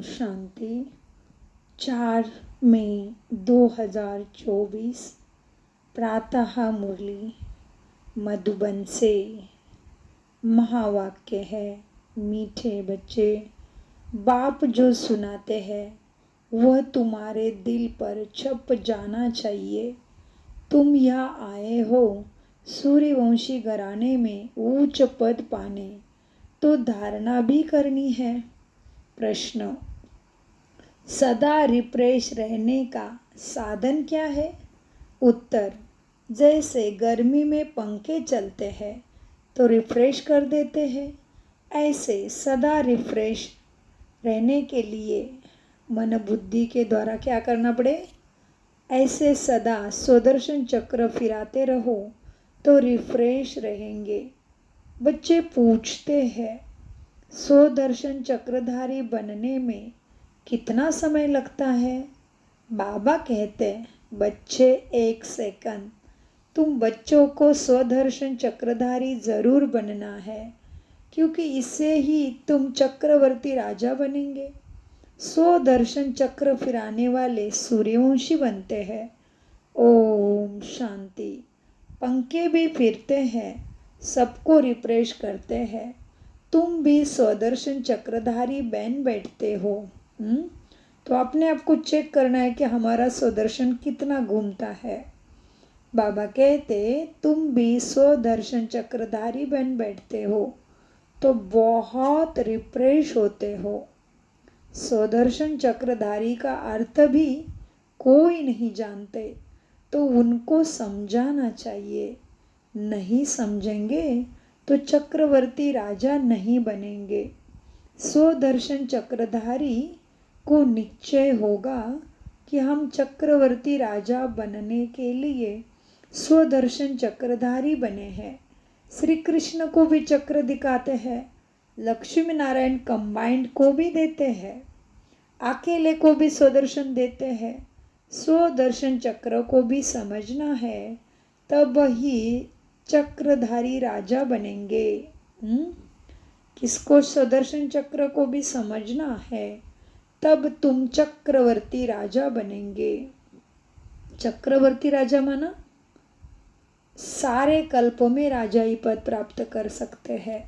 शांति। 4 मई 2024 प्रातः मुरली मधुबन से। महावाक्य है, मीठे बच्चे, बाप जो सुनाते हैं वह तुम्हारे दिल पर छप जाना चाहिए। तुम यहाँ आए हो सूर्यवंशी घराने में उच्च पद पाने, तो धारणा भी करनी है। प्रश्न, सदा रिफ्रेश रहने का साधन क्या है? उत्तर, जैसे गर्मी में पंखे चलते हैं तो रिफ्रेश कर देते हैं, ऐसे सदा रिफ्रेश रहने के लिए मन बुद्धि के द्वारा क्या करना पड़े? ऐसे सदा सुदर्शन चक्र फिराते रहो तो रिफ्रेश रहेंगे। बच्चे पूछते हैं, सुदर्शन चक्रधारी बनने में कितना समय लगता है? बाबा कहते, बच्चे 1 सेकंड। तुम बच्चों को सुदर्शन चक्रधारी जरूर बनना है, क्योंकि इससे ही तुम चक्रवर्ती राजा बनेंगे। सुदर्शन चक्र फिराने वाले सूर्यवंशी बनते हैं। ओम शांति। पंखे भी फिरते हैं, सबको रिफ्रेश करते हैं। तुम भी सुदर्शन चक्रधारी बन बैठते हो। तो अपने आप को चेक करना है कि हमारा सुदर्शन कितना घूमता है। बाबा कहते, तुम भी सुदर्शन चक्रधारी बन बैठते हो तो बहुत रिफ्रेश होते हो। सुदर्शन चक्रधारी का अर्थ भी कोई नहीं जानते, तो उनको समझाना चाहिए। नहीं समझेंगे तो चक्रवर्ती राजा नहीं बनेंगे। सुदर्शन चक्रधारी को निश्चय होगा कि हम चक्रवर्ती राजा बनने के लिए सुदर्शन चक्रधारी बने हैं। श्री कृष्ण को भी चक्र दिखाते हैं, लक्ष्मी नारायण कंबाइंड को भी देते हैं, अकेले को भी सुदर्शन देते हैं। सुदर्शन चक्र को भी समझना है, तब ही चक्रधारी राजा बनेंगे। किसको? सुदर्शन चक्र को भी समझना है, तब तुम चक्रवर्ती राजा बनेंगे। चक्रवर्ती राजा माना सारे कल्पों में राजाई पद प्राप्त कर सकते हैं।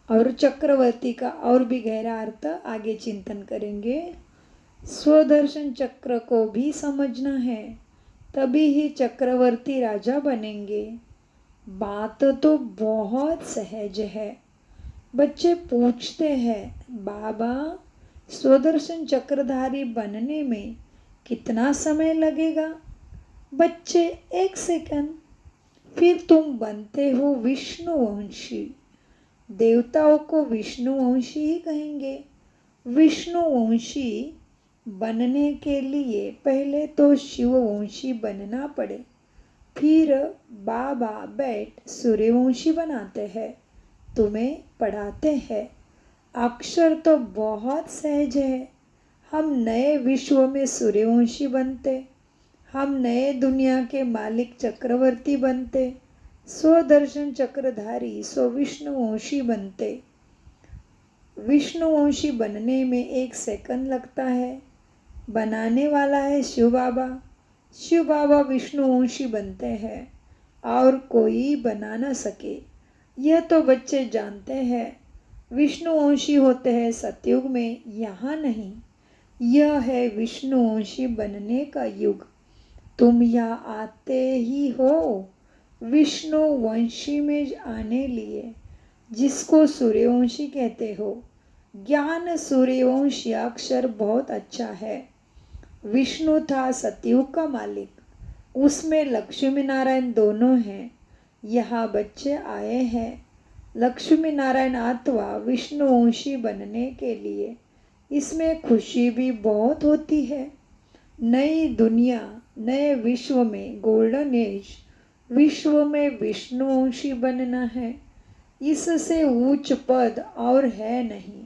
और चक्रवर्ती का और भी गहरा अर्थ आगे चिंतन करेंगे। सुदर्शन चक्र को भी समझना है, तभी ही चक्रवर्ती राजा बनेंगे। बात तो बहुत सहज है। बच्चे पूछते हैं, बाबा सुदर्शन चक्रधारी बनने में कितना समय लगेगा? बच्चे 1 सेकंड। फिर तुम बनते हो विष्णुवंशी। देवताओं को विष्णुवंशी ही कहेंगे। विष्णुवंशी बनने के लिए पहले तो शिववंशी बनना पड़े, फिर बाबा बैठ सूर्यवंशी बनाते हैं, तुम्हें पढ़ाते हैं। अक्षर तो बहुत सहज है। हम नए विश्व में सूर्यवंशी बनते, हम नए दुनिया के मालिक चक्रवर्ती बनते, सुदर्शन चक्रधारी विष्णुवंशी बनते। विष्णुवंशी बनने में 1 सेकंड लगता है। बनाने वाला है शिव बाबा। शिव बाबा विष्णुवंशी बनते हैं और कोई बना न सके, यह तो बच्चे जानते हैं। विष्णुवंशी होते हैं सतयुग में, यहाँ नहीं। यह है विष्णुवंशी बनने का युग। तुम यहाँ आते ही हो विष्णुवंशी में आने लिए, जिसको सूर्यवंशी कहते हो। ज्ञान सूर्यवंशी अक्षर बहुत अच्छा है। विष्णु था सतयुग का मालिक, उसमें लक्ष्मी नारायण दोनों हैं। यहाँ बच्चे आए हैं लक्ष्मी नारायण अथवा विष्णुवंशी बनने के लिए। इसमें खुशी भी बहुत होती है। नई दुनिया, नए विश्व में गोल्डन एज विश्व में विष्णुवंशी बनना है। इससे उच्च पद और है नहीं।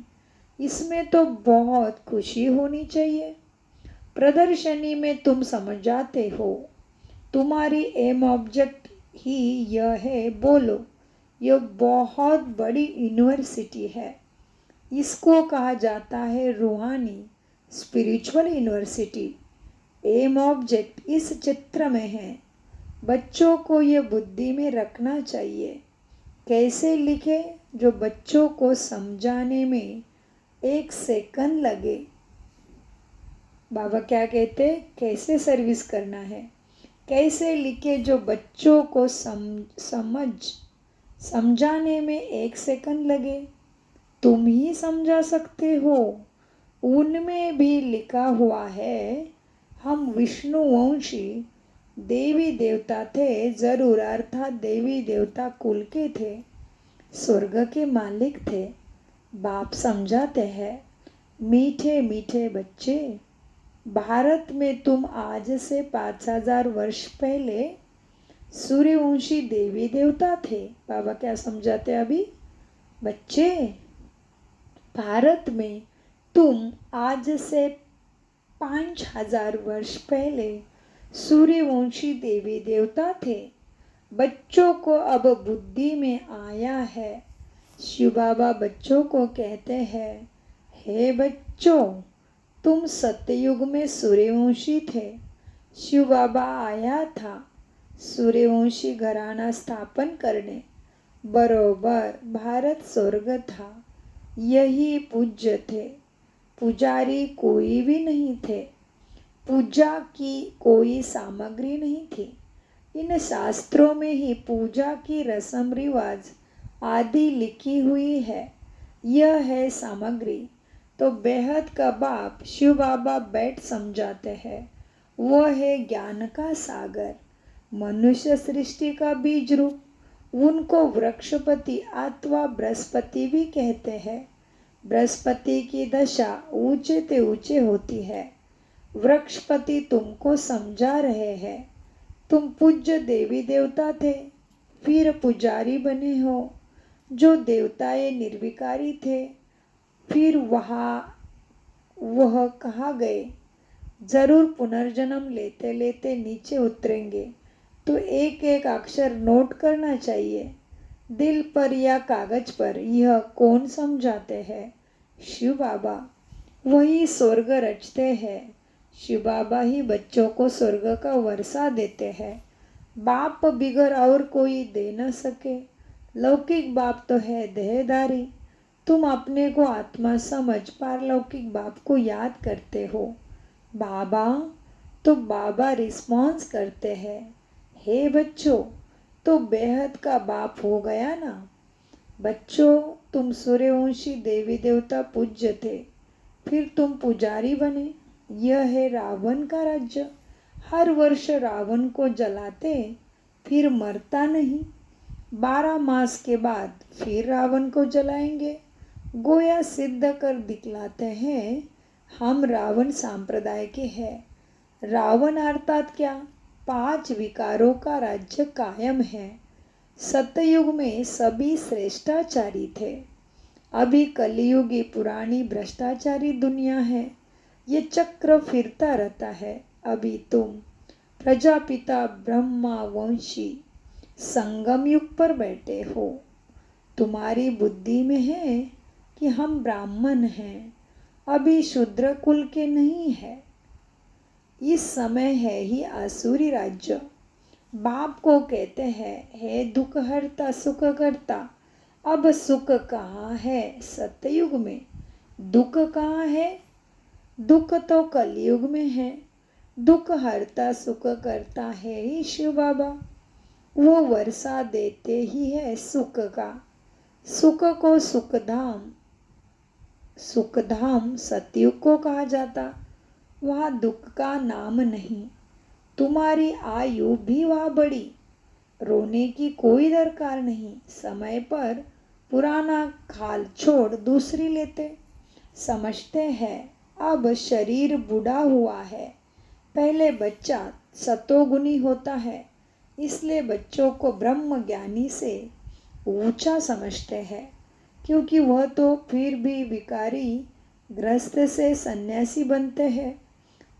इसमें तो बहुत खुशी होनी चाहिए। प्रदर्शनी में तुम समझ जाते हो, तुम्हारी एम ऑब्जेक्ट ही यह है। बोलो, यह बहुत बड़ी यूनिवर्सिटी है। इसको कहा जाता है रूहानी स्पिरिचुअल यूनिवर्सिटी। एम ऑब्जेक्ट इस चित्र में है। बच्चों को ये बुद्धि में रखना चाहिए। कैसे लिखे जो बच्चों को समझाने में 1 सेकंड लगे। बाबा क्या कहते, कैसे सर्विस करना है। कैसे लिखे जो बच्चों को समझाने में 1 सेकंड लगे। तुम ही समझा सकते हो। उनमें भी लिखा हुआ है, हम विष्णुवंशी देवी देवता थे जरूर, अर्थात देवी देवता कुल के थे, स्वर्ग के मालिक थे। बाप समझाते हैं, मीठे मीठे बच्चे, भारत में तुम आज से 5000 वर्ष पहले सूर्यवंशी देवी देवता थे। बाबा क्या समझाते अभी, बच्चे भारत में तुम आज से 5000 वर्ष पहले सूर्यवंशी देवी देवता थे। बच्चों को अब बुद्धि में आया है। शिव बाबा बच्चों को कहते हैं, हे बच्चों, तुम सत्ययुग में सूर्यवंशी थे। शिव बाबा आया था सूर्यवंशी घराना स्थापन करने। बरोबर भारत स्वर्ग था, यही पूज्य थे। पुजारी कोई भी नहीं थे, पूजा की कोई सामग्री नहीं थी। इन शास्त्रों में ही पूजा की रस्म रिवाज आदि लिखी हुई है। यह है सामग्री। तो बेहद का बाप शिव बाबा बैठ समझाते हैं, वह है ज्ञान का सागर, मनुष्य सृष्टि का बीज रूप। उनको वृक्षपति अथवा बृहस्पति भी कहते हैं। बृहस्पति की दशा ऊंचे ते ऊंचे होती है। वृक्षपति तुमको समझा रहे हैं, तुम पूज्य देवी देवता थे, फिर पुजारी बने हो। जो देवताएं निर्विकारी थे, फिर वह कहाँ गए। जरूर पुनर्जन्म लेते लेते नीचे उतरेंगे, तो एक एक अक्षर नोट करना चाहिए, दिल पर या कागज पर। यह कौन समझाते हैं, शिव बाबा। वही स्वर्ग रचते हैं। शिव बाबा ही बच्चों को स्वर्ग का वर्षा देते हैं। बाप बिगर और कोई दे न सके। लौकिक बाप तो है देहधारी। तुम अपने को आत्मा समझ पारलौकिक बाप को याद करते हो। बाबा तो बाबा रिस्पॉन्स करते हैं, हे बच्चों, तो बेहद का बाप हो गया ना। बच्चों, तुम सूर्यवंशी देवी देवता पूज्य थे, फिर तुम पुजारी बने। यह है रावण का राज्य। हर वर्ष रावण को जलाते, फिर मरता नहीं। 12 मास के बाद फिर रावण को जलाएंगे। गोया सिद्ध कर दिखलाते हैं, हम रावण संप्रदाय के हैं। रावण अर्थात क्या, 5 विकारों का राज्य कायम है। सतयुग में सभी श्रेष्ठाचारी थे। अभी कलियुगी पुरानी भ्रष्टाचारी दुनिया है। ये चक्र फिरता रहता है। अभी तुम प्रजापिता ब्रह्मा वंशी संगम युग पर बैठे हो। तुम्हारी बुद्धि में है कि हम ब्राह्मण हैं, अभी शूद्र कुल के नहीं है। इस समय है ही आसुरी राज्य। बाप को कहते हैं, हे दुख हरता सुख करता। अब सुख कहाँ है सतयुग में, दुख कहाँ है। दुख तो कलयुग में है। दुख हरता सुख करता है ही शिव बाबा। वो वर्षा देते ही है सुख का। सुख को सुखधाम, सुखधाम सतयुग को कहा जाता। वहाँ दुख का नाम नहीं। तुम्हारी आयु भी वहाँ बड़ी, रोने की कोई दरकार नहीं। समय पर पुराना खाल छोड़ दूसरी लेते। समझते हैं अब शरीर बूढ़ा हुआ है। पहले बच्चा सतोगुनी होता है, इसलिए बच्चों को ब्रह्म ज्ञानी से ऊंचा समझते हैं, क्योंकि वह तो फिर भी विकारी ग्रस्त से सन्यासी बनते हैं,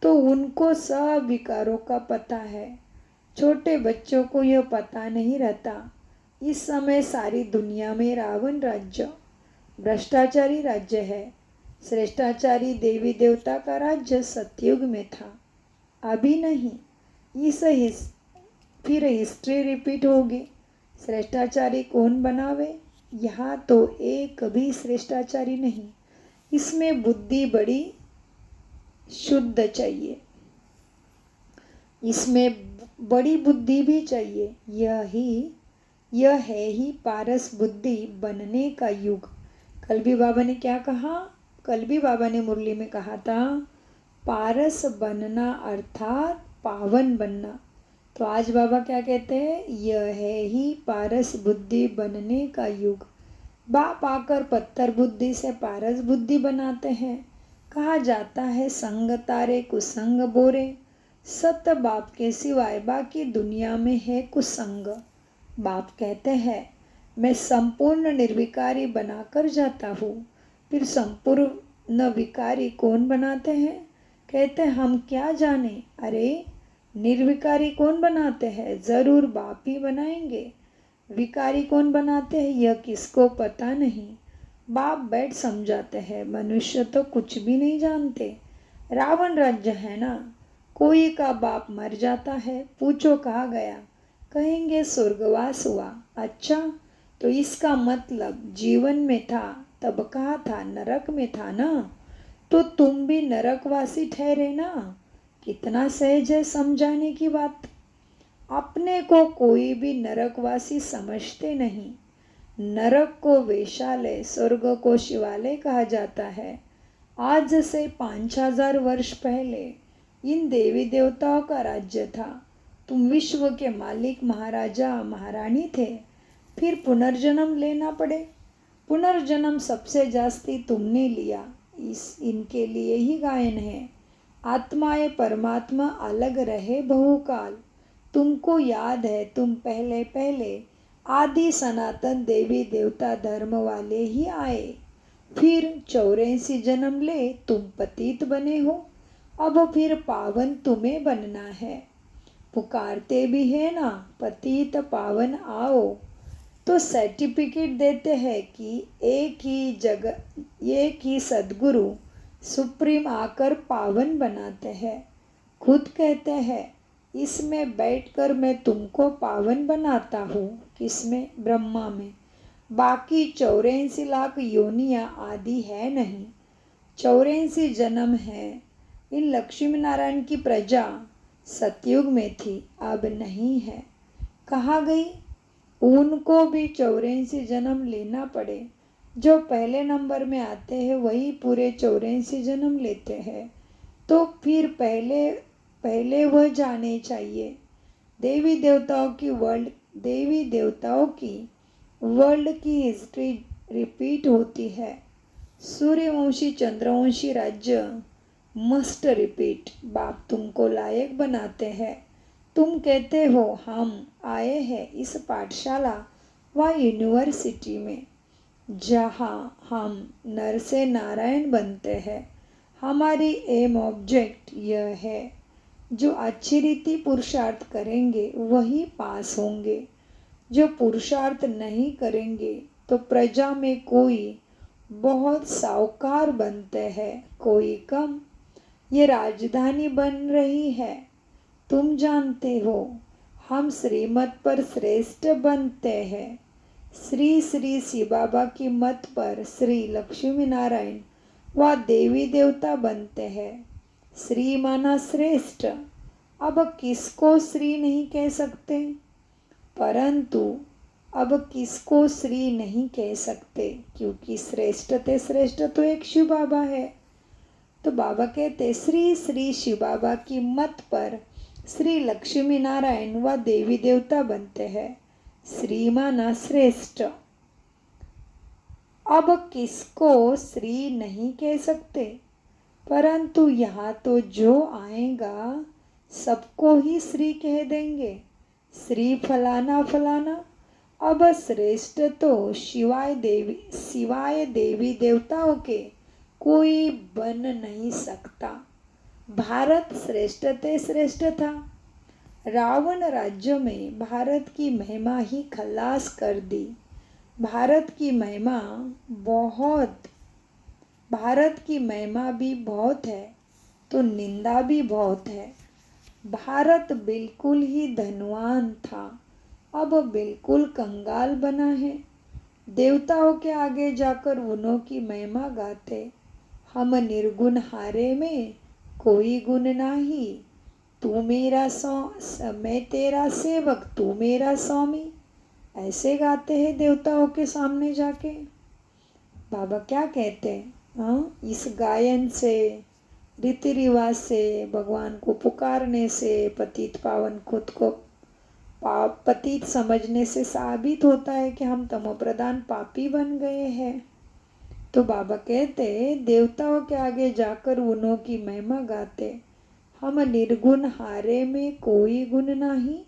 तो उनको सब विकारों का पता है। छोटे बच्चों को यह पता नहीं रहता। इस समय सारी दुनिया में रावण राज्य। भ्रष्टाचारी राज्य है। श्रेष्ठाचारी देवी देवता का राज्य सतयुग में था, अभी नहीं। फिर हिस्ट्री रिपीट होगी। श्रेष्ठाचारी कौन बनावे? यहाँ तो एक भी श्रेष्ठाचारी नहीं। इसमें बुद्धि बड़ी शुद्ध चाहिए, इसमें बड़ी बुद्धि भी चाहिए। यह है ही पारस बुद्धि बनने का युग। कल भी बाबा ने क्या कहा? कल भी बाबा ने मुरली में कहा था, पारस बनना अर्थात पावन बनना। तो आज बाबा क्या कहते हैं? यह है ही पारस बुद्धि बनने का युग। बाप आकर पत्थर बुद्धि से पारस बुद्धि बनाते हैं। कहा जाता है, संग तारे कुसंग बोरे, सत बाप के सिवाय बाकी दुनिया में है कुसंग। बाप कहते हैं, मैं संपूर्ण निर्विकारी बनाकर जाता हूँ। फिर संपूर्ण विकारी कौन बनाते हैं? कहते हम क्या जाने। अरे निर्विकारी कौन बनाते हैं? जरूर बाप ही बनाएंगे। विकारी कौन बनाते हैं यह किसको पता नहीं। बाप बैठ समझाते हैं, मनुष्य तो कुछ भी नहीं जानते। रावण राज्य है ना, कोई का बाप मर जाता है, पूछो कहाँ गया, कहेंगे स्वर्गवास हुआ। अच्छा, तो इसका मतलब जीवन में था तब कहा था, नरक में था ना, तो तुम भी नरकवासी ठहरे ना। कितना सहज है समझाने की बात। अपने को कोई भी नरकवासी समझते नहीं। नरक को वेश्यालय, स्वर्ग को शिवालय कहा जाता है। आज से 5000 वर्ष पहले इन देवी देवताओं का राज्य था। तुम विश्व के मालिक महाराजा महारानी थे। फिर पुनर्जन्म लेना पड़े। पुनर्जन्म सबसे जास्ती तुमने लिया। इनके लिए ही गायन है, आत्माएं परमात्मा अलग रहे बहुकाल। तुमको याद है, तुम पहले पहले आदि सनातन देवी देवता धर्म वाले ही आए। फिर 84 जन्म ले तुम पतित बने हो। अब फिर पावन तुम्हें बनना है। पुकारते भी है ना, पतित पावन आओ। तो सर्टिफिकेट देते हैं कि एक ही सद्गुरु सुप्रीम आकर पावन बनाते हैं। खुद कहते हैं, इसमें बैठकर मैं तुमको पावन बनाता हूँ। किसमें? ब्रह्मा में। बाकी 84 लाख योनियाँ आदि है नहीं, 84 जन्म है। इन लक्ष्मी नारायण की प्रजा सतयुग में थी, अब नहीं है। कहाँ गई? उनको भी 84 जन्म लेना पड़े। जो पहले नंबर में आते हैं वही पूरे 84 जन्म लेते हैं। तो फिर पहले वह जाने चाहिए। देवी देवताओं की वर्ल्ड की हिस्ट्री रिपीट होती है। सूर्यवंशी चंद्रवंशी राज्य मस्ट रिपीट। बाप तुमको लायक बनाते हैं। तुम कहते हो हम आए हैं इस पाठशाला व यूनिवर्सिटी में, जहाँ हम नर से नारायण बनते हैं। हमारी एम ऑब्जेक्ट यह है, जो अच्छी रीति पुरुषार्थ करेंगे वही पास होंगे। जो पुरुषार्थ नहीं करेंगे तो प्रजा में कोई बहुत साहूकार बनते हैं, कोई कम। ये राजधानी बन रही है, तुम जानते हो। हम श्रीमत पर श्रेष्ठ बनते हैं। श्री श्री शिव बाबा की मत पर श्री लक्ष्मी नारायण व देवी देवता बनते हैं। श्री माना श्रेष्ठ। अब किसको श्री नहीं कह सकते? परंतु अब किसको श्री नहीं कह सकते, क्योंकि श्रेष्ठ तो एक शिव बाबा है। तो बाबा कहते श्री श्री शिव बाबा की मत पर श्री लक्ष्मी नारायण व देवी देवता बनते हैं। श्री माना श्रेष्ठ। अब किसको श्री नहीं कह सकते, परंतु यहाँ तो जो आएगा सबको ही श्री कह देंगे। श्री फलाना फलाना। अब श्रेष्ठ तो सिवाय देवी देवताओं के कोई बन नहीं सकता। भारत श्रेष्ठ था। रावण राज्य में भारत की महिमा ही खलास कर दी। भारत की महिमा बहुत, भारत की महिमा भी बहुत है तो निंदा भी बहुत है। भारत बिल्कुल ही धनवान था, अब बिल्कुल कंगाल बना है। देवताओं के आगे जाकर उन्हों की महिमा गाते, हम निर्गुण हारे में कोई गुण नाही, तू मेरा मैं तेरा सेवक तू मेरा स्वामी। ऐसे गाते हैं देवताओं के सामने जाके। बाबा क्या कहते हैं, हाँ, इस गायन से, रीति रिवाज से, भगवान को पुकारने से, पतित पावन खुद को पतित समझने से साबित होता है कि हम तमोप्रधान पापी बन गए हैं। तो बाबा कहते देवताओं के आगे जाकर उन्हों की महिमा गाते, हम निर्गुण हारे में कोई गुण नहीं।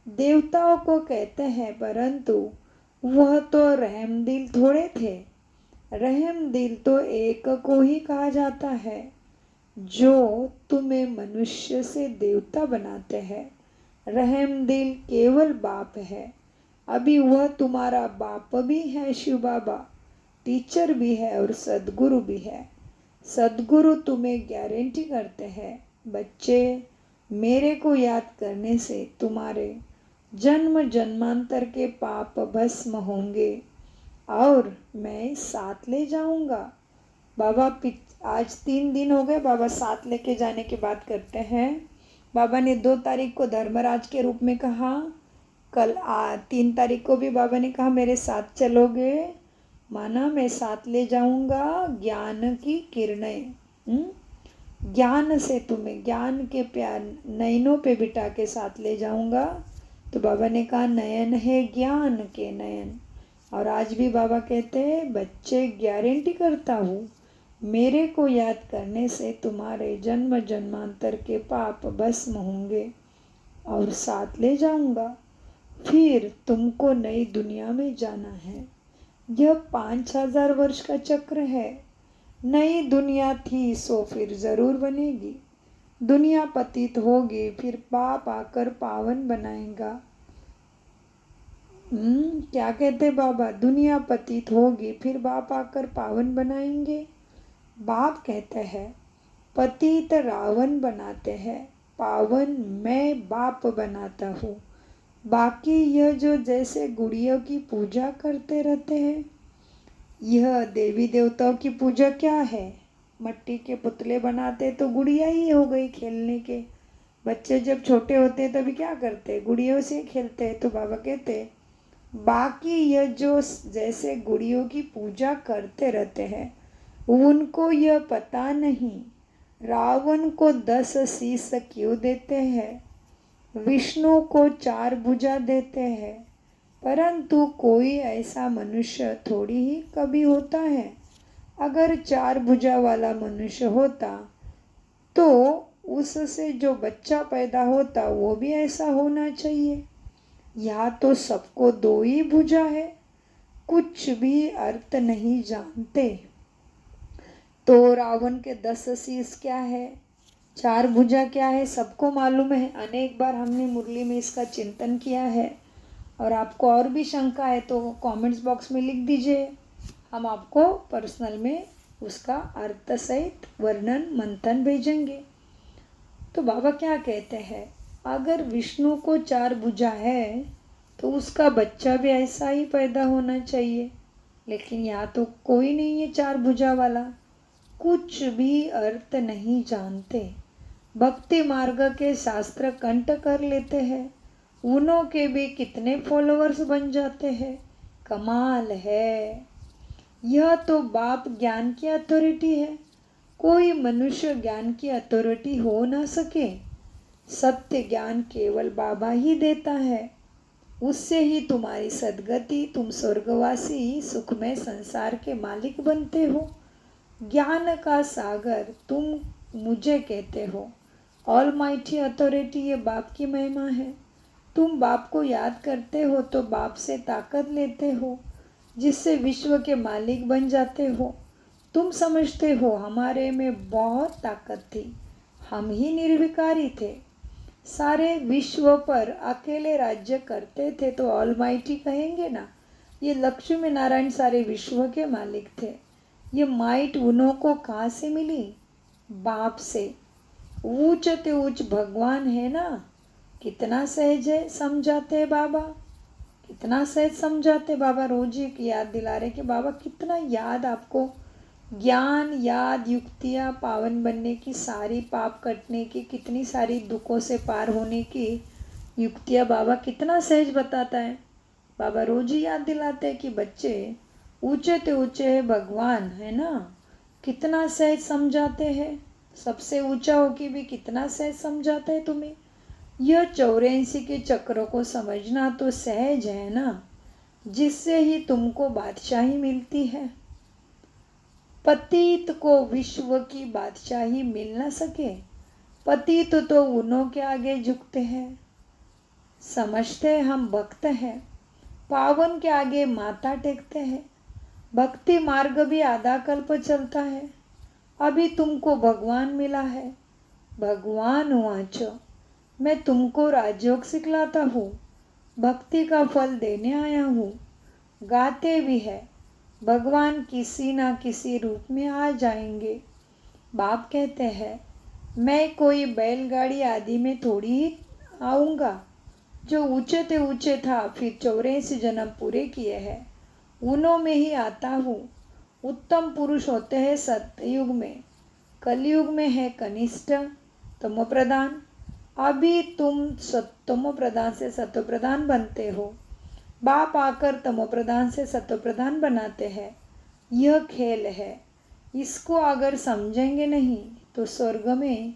देवताओं को कहते हैं, परंतु वह तो रहमदिल थोड़े थे। रहमदिल तो एक को ही कहा जाता है जो तुम्हें मनुष्य से देवता बनाते हैं। रहमदिल केवल बाप है। अभी वह तुम्हारा बाप भी है, शिव बाबा टीचर भी है और सदगुरु भी है। सदगुरु तुम्हें गारंटी करते हैं, बच्चे मेरे को याद करने से तुम्हारे जन्म जन्मांतर के पाप भस्म होंगे और मैं साथ ले जाऊंगा। बाबा आज 3 दिन हो गए, बाबा साथ लेके जाने की बात करते हैं। बाबा ने 2 तारीख को धर्मराज के रूप में कहा, कल 3 तारीख को भी बाबा ने कहा मेरे साथ चलोगे, माना मैं साथ ले जाऊंगा ज्ञान की किरणें, ज्ञान से तुम्हें ज्ञान के प्यार नयनों पे बिठा के साथ ले जाऊंगा। तो बाबा ने कहा नयन है ज्ञान के नयन। और आज भी बाबा कहते हैं, बच्चे गारंटी करता हूँ मेरे को याद करने से तुम्हारे जन्म जन्मांतर के पाप भस्म होंगे और साथ ले जाऊंगा। फिर तुमको नई दुनिया में जाना है। यह 5000 वर्ष का चक्र है। नई दुनिया थी सो फिर जरूर बनेगी। दुनिया पतित होगी, फिर पाप आकर पावन बनाएगा। क्या कहते बाबा, दुनिया पतित होगी फिर बाप आकर पावन बनाएंगे। बाप कहते हैं पतित रावण बनाते हैं, पावन मैं बाप बनाता हूँ। बाकी यह जो जैसे गुड़ियों की पूजा करते रहते हैं, यह देवी देवताओं की पूजा क्या है, मट्टी के पुतले बनाते तो गुड़िया ही हो गई खेलने के। बच्चे जब छोटे होते हैं तभी क्या करते, गुड़ियों से खेलते हैं। तो बाबा कहते बाकी यह जो जैसे गुड़ियों की पूजा करते रहते हैं, उनको यह पता नहीं रावण को 10 शीश क्यों देते हैं, विष्णु को 4 भुजा देते हैं। परंतु कोई ऐसा मनुष्य थोड़ी ही कभी होता है। अगर 4 भुजा वाला मनुष्य होता तो उससे जो बच्चा पैदा होता वो भी ऐसा होना चाहिए। यहाँ तो सबको 2 ही भुजा है, कुछ भी अर्थ नहीं जानते। तो रावण के 10 शीश क्या है, 4 भुजा क्या है, सबको मालूम है। अनेक बार हमने मुरली में इसका चिंतन किया है। और आपको और भी शंका है तो कमेंट्स बॉक्स में लिख दीजिए, हम आपको पर्सनल में उसका अर्थ सहित वर्णन मंथन भेजेंगे। तो बाबा क्या कहते हैं, अगर विष्णु को 4 भुजा है तो उसका बच्चा भी ऐसा ही पैदा होना चाहिए। लेकिन यहाँ तो कोई नहीं है 4 भुजा वाला, कुछ भी अर्थ नहीं जानते। भक्ति मार्ग के शास्त्र कंठ कर लेते हैं, उनों के भी कितने फॉलोअर्स बन जाते हैं। कमाल है। यह तो बाप ज्ञान की अथॉरिटी है, कोई मनुष्य ज्ञान की अथॉरिटी हो ना सके। सत्य ज्ञान केवल बाबा ही देता है, उससे ही तुम्हारी सद्गति, तुम स्वर्गवासी सुखमय संसार के मालिक बनते हो। ज्ञान का सागर तुम मुझे कहते हो। ऑलमाइटी अथॉरिटी ये बाप की महिमा है। तुम बाप को याद करते हो तो बाप से ताकत लेते हो, जिससे विश्व के मालिक बन जाते हो। तुम समझते हो हमारे में बहुत ताकत थी, हम ही निर्विकारी थे, सारे विश्व पर अकेले राज्य करते थे तो ऑलमाइटी कहेंगे ना। ये लक्ष्मी नारायण सारे विश्व के मालिक थे। ये माइट उन्हों को कहाँ से मिली? बाप से। ऊंच ते ऊंच भगवान है ना। कितना सहज है, समझाते हैं बाबा, कितना सहज समझाते बाबा। रोज एक याद दिला रहे कि बाबा कितना याद आपको, ज्ञान याद युक्तियाँ पावन बनने की, सारी पाप कटने की, कितनी सारी दुखों से पार होने की युक्तियाँ बाबा कितना सहज बताता है। बाबा रोज ही याद दिलाते हैं कि बच्चे ऊंचे ते ऊंचे है भगवान है ना। कितना सहज समझाते हैं, सबसे ऊंचा होके भी कितना सहज समझाते हैं तुम्हें। यह 84 के चक्रों को समझना तो सहज है ना, जिससे ही तुमको बादशाही मिलती है। पतित को विश्व की बादशाही मिल न सके। पतित तो उन्हों के आगे झुकते हैं। समझते हैं हम भक्त हैं, पावन के आगे माथा टेकते हैं। भक्ति मार्ग भी आधा कल्प चलता है। अभी तुमको भगवान मिला है। भगवान वाच, मैं तुमको राजयोग सिखलाता हूँ, भक्ति का फल देने आया हूँ। गाते भी है, भगवान किसी ना किसी रूप में आ जाएंगे। बाप कहते हैं, मैं कोई बैलगाड़ी आदि में थोड़ी ही आऊँगा। जो ऊंचे ते ऊंचे था, फिर 84 जन्म पूरे किए हैं, उन्हों में ही आता हूँ। उत्तम पुरुष होते हैं सतयुग में, कलयुग में है कनिष्ठ तमो प्रधान। अभी तुम तमो प्रधान से सत्व प्रधान बनते हो। बाप आकर तमो प्रधान से सत्व प्रधान बनाते हैं। यह खेल है, इसको अगर समझेंगे नहीं तो स्वर्ग में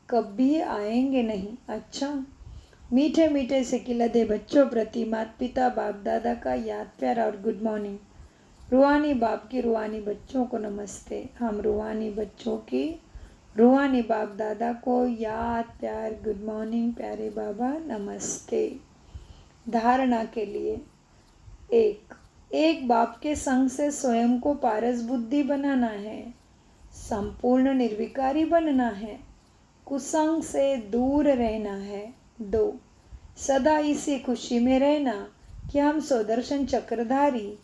कभी आएंगे नहीं। अच्छा, मीठे मीठे से खिलते बच्चों प्रति माता पिता बाप दादा का याद प्यार और गुड मॉर्निंग। रूहानी बाप की रूहानी बच्चों को नमस्ते। हम रूहानी बच्चों की रूहानी बाप दादा को याद प्यार गुड मॉर्निंग प्यारे बाबा नमस्ते। धारणा के लिए एक बाप के संग से स्वयं को पारस बुद्धि बनाना है, संपूर्ण निर्विकारी बनना है, कुसंग से दूर रहना है। 2, सदा इसी खुशी में रहना कि हम स्वदर्शन चक्रधारी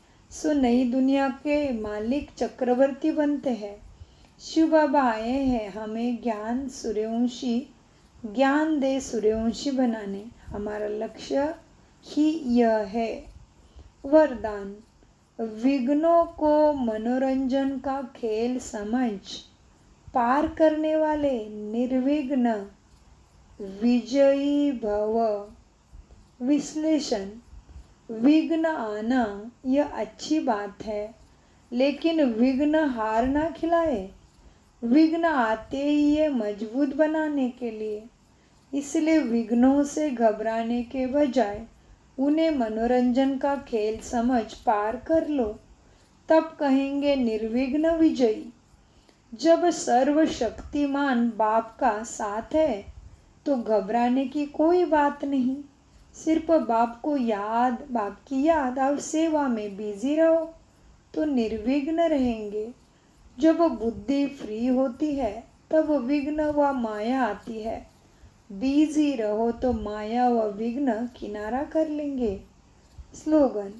नई दुनिया के मालिक चक्रवर्ती बनते हैं। शिव बाबा आए हैं हमें ज्ञान सूर्यवंशी, ज्ञान दे सूर्यवंशी बनाने। हमारा लक्ष्य ही यह है। वरदान, विघ्नों को मनोरंजन का खेल समझ पार करने वाले निर्विघ्न विजयी भव। विश्लेषण, विघ्न आना यह अच्छी बात है, लेकिन विघ्न हार ना खिलाए। विघ्न आते ही ये मजबूत बनाने के लिए, इसलिए विघ्नों से घबराने के बजाय उन्हें मनोरंजन का खेल समझ पार कर लो, तब कहेंगे निर्विघ्न विजयी। जब सर्वशक्तिमान बाप का साथ है तो घबराने की कोई बात नहीं। सिर्फ बाप को याद, बाप की याद और सेवा में बिजी रहो तो निर्विघ्न रहेंगे। जब बुद्धि फ्री होती है तब विघ्न व माया आती है। बिजी रहो तो माया व विघ्न किनारा कर लेंगे। स्लोगन,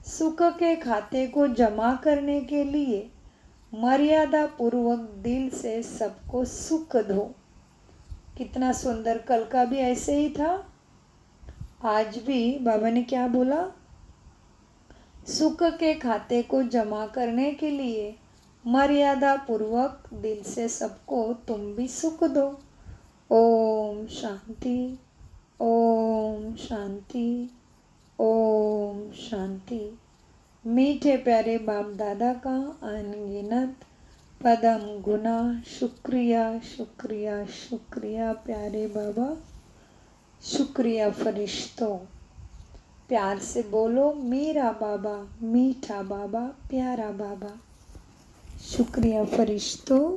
सुख के खाते को जमा करने के लिए मर्यादा पूर्वक दिल से सबको सुख दो। कितना सुंदर, कल का भी ऐसे ही था, आज भी बाबा ने क्या बोला? सुख के खाते को जमा करने के लिए मर्यादा पूर्वक दिल से सबको तुम भी सुख दो। ओम शांति, ओम शांति, ओम शांति। मीठे प्यारे बाप दादा का अनगिनत पदम गुना शुक्रिया शुक्रिया शुक्रिया प्यारे बाबा, शुक्रिया फरिश्तों। प्यार से बोलो मेरा बाबा, मीठा बाबा, प्यारा बाबा। शुक्रिया फरिश्तों।